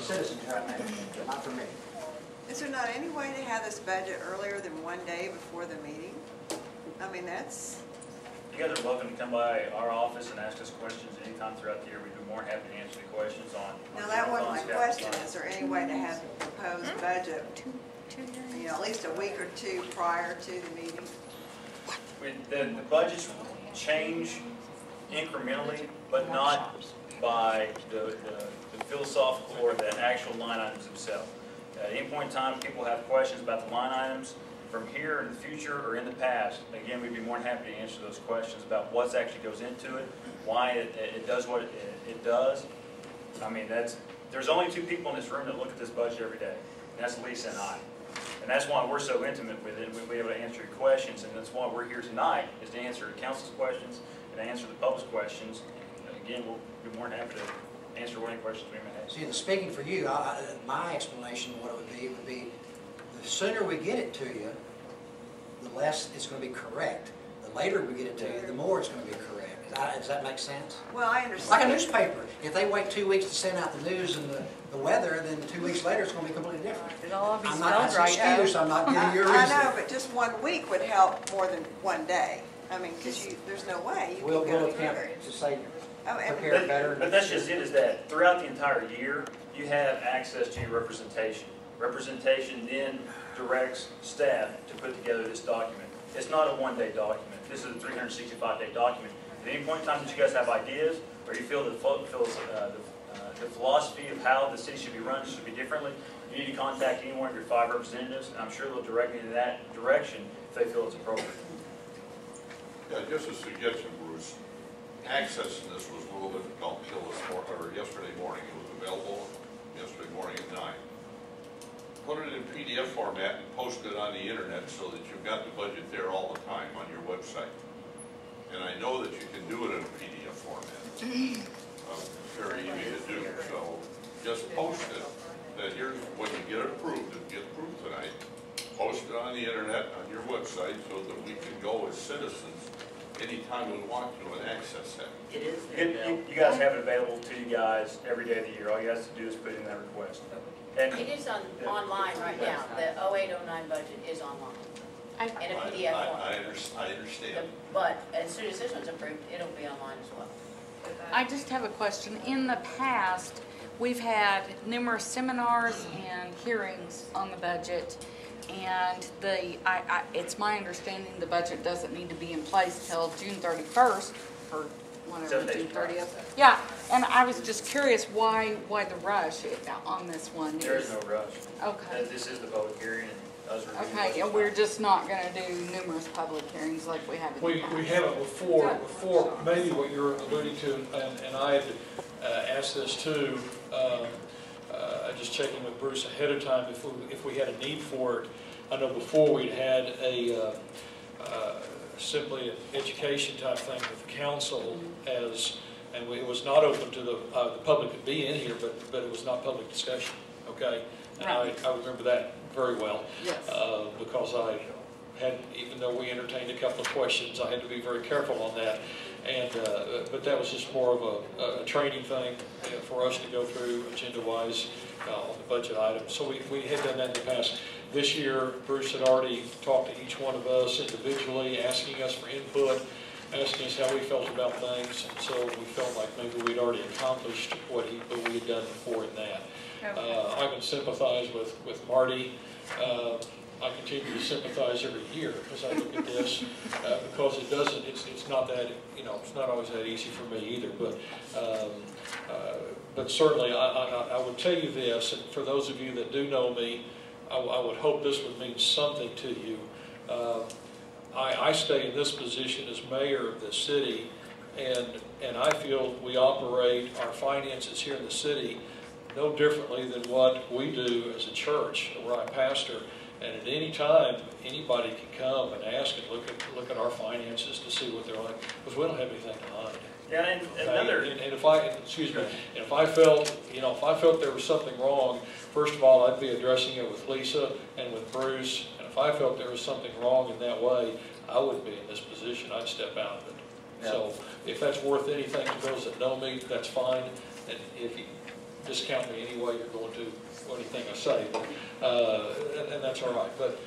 the citizens right now, but not for me. Is there not any way to have this budget earlier than one day before the meeting? I mean, that's, You guys are welcome to come by our office and ask us questions anytime throughout the year. We'd be more than happy to answer the questions on. now that wasn't my question. Is there any way to have the proposed budget, you know, at least a week or two prior to the meeting? The budgets change incrementally, but not by the philosophical or the actual line items themselves. At any point in time, people have questions about the line items from here in the future or in the past. Again, we'd be more than happy to answer those questions about what actually goes into it, why it does what it does. I mean, there's only two people in this room that look at this budget every day, and that's Lisa and I. And that's why we're so intimate with it. We'll be able to answer your questions, and that's why we're here tonight, is to answer the council's questions and answer the public's questions. And again, we'll be more than happy to answer any questions we may have. See, speaking for you, my explanation of what it would be, the sooner we get it to you, the less it's going to be correct. The later we get it to you, the more it's going to be correct. Does that make sense? Well, I understand. Like a newspaper. If they wait 2 weeks to send out the news and the weather, then 2 weeks later it's going to be completely different. It'll all be I'm not, spelled right. excuse, I'm not giving you a reason. I know, but just 1 week would help more than 1 day. I mean, because there's no way you We'll can go attempt through. to say, Oh, and- prepare better. But that's just it, is that throughout the entire year, you have access to your representation. Representation then directs staff to put together this document. It's not a one-day document. This is a 365-day document. At any point in time that you guys have ideas, or you feel the philosophy of how the city should be run should be differently, you need to contact any one of your 5 representatives, and I'm sure they'll direct me in that direction if they feel it's appropriate. Yeah, just a suggestion, Bruce. Accessing this was a little difficult until yesterday morning. It was available yesterday morning at 9. Put it in PDF format and post it on the internet so that you've got the budget there all the time on your website. And I know that you can do it in a PDF format. It's very easy to do. So just post it. That here's when you get it approved. If you get approved tonight, post it on the internet on your website so that we can go as citizens anytime we want to and access that. It is. You guys have it available to you guys every day of the year. All you have to do is put in that request. And It is online right now. The 0809 budget is online in a PDF form. I understand. But as soon as this one's approved, it'll be online as well. I just have a question. In the past, we've had numerous seminars and hearings on the budget, and it's my understanding the budget doesn't need to be in place till June 31st, or whatever, June 30th. Yeah, and I was just curious why the rush on this one? there is no rush. Okay. This is the public hearing. And us reviewing the Okay, and we're just not going to do numerous public hearings like we have in the We past. haven't before maybe what you're alluding to, and I had asked this too, just checking with Bruce ahead of time if we had a need for it. I know before we'd had a simply an education type thing with the council and it was not open to the public to be in here, but it was not public discussion, okay? And Right. I remember that very well. Yes. Because I had, even though we entertained a couple of questions, I had to be very careful on that. And but that was just more of a training thing for us to go through agenda-wise on the budget items. So we had done that in the past. This year, Bruce had already talked to each one of us individually, asking us for input, asking us how we felt about things. And so we felt like maybe we'd already accomplished what we had done before in that. Okay. I can sympathize with Marty. I continue to sympathize every year as I look at this because it's not that, it's not always that easy for me either. But certainly I would tell you this, and for those of you that do know me, I would hope this would mean something to you. I stay in this position as mayor of the city, and I feel we operate our finances here in the city no differently than what we do as a church where I pastor. And at any time, anybody can come and ask and look at our finances to see what they're like, because we don't have anything to hide. Yeah, and another. And if I felt there was something wrong, first of all, I'd be addressing it with Lisa and with Bruce. And if I felt there was something wrong in that way, I wouldn't be in this position. I'd step out of it. Yeah. So if that's worth anything to those that know me, that's fine. And if you discount me any way you're going to, or anything I say, but, and that's all right. But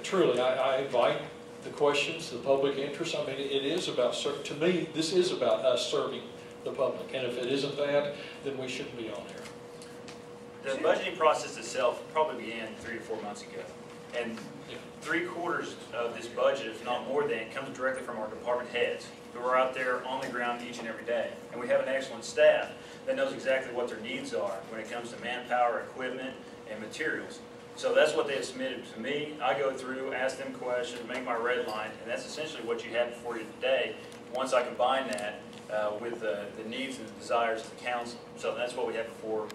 truly, I invite the questions, the public interest. I mean, it is about, to me, this is about us serving the public. And if it isn't that, then we shouldn't be on here. The budgeting process itself probably began 3 to 4 months ago. And 3/4 of this budget, if not more than, comes directly from our department heads, who are out there on the ground each and every day. And we have an excellent staff that knows exactly what their needs are when it comes to manpower, equipment, and materials. So that's what they have submitted to me. I go through, ask them questions, make my red line, and that's essentially what you have before you today, once I combine that with the needs and the desires of the council. So that's what we have before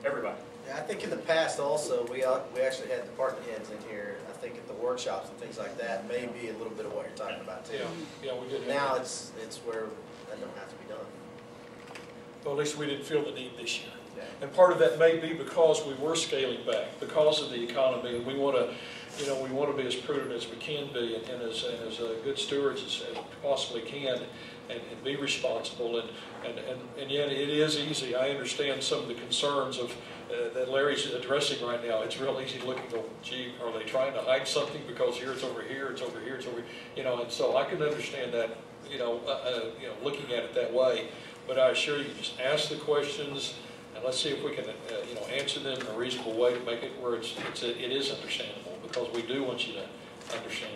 everybody. Yeah, I think in the past also, we actually had department heads in here, I think at the workshops and things like that, may be a little bit of what you're talking about too. Yeah, we did. Now it's where that don't have to be done. Well, at least we didn't feel the need this year. Yeah. And part of that may be because we were scaling back, because of the economy, and we want to, we want to be as prudent as we can be, and as good stewards as we possibly can, and be responsible. And yet it is easy. I understand some of the concerns of that Larry's addressing right now. It's real easy to look and go, gee, are they trying to hide something because here it's over here, it's over here, it's over, and so I can understand that, looking at it that way. But I assure you, just ask the questions, and let's see if we can, answer them in a reasonable way to make it where it is understandable, because we do want you to understand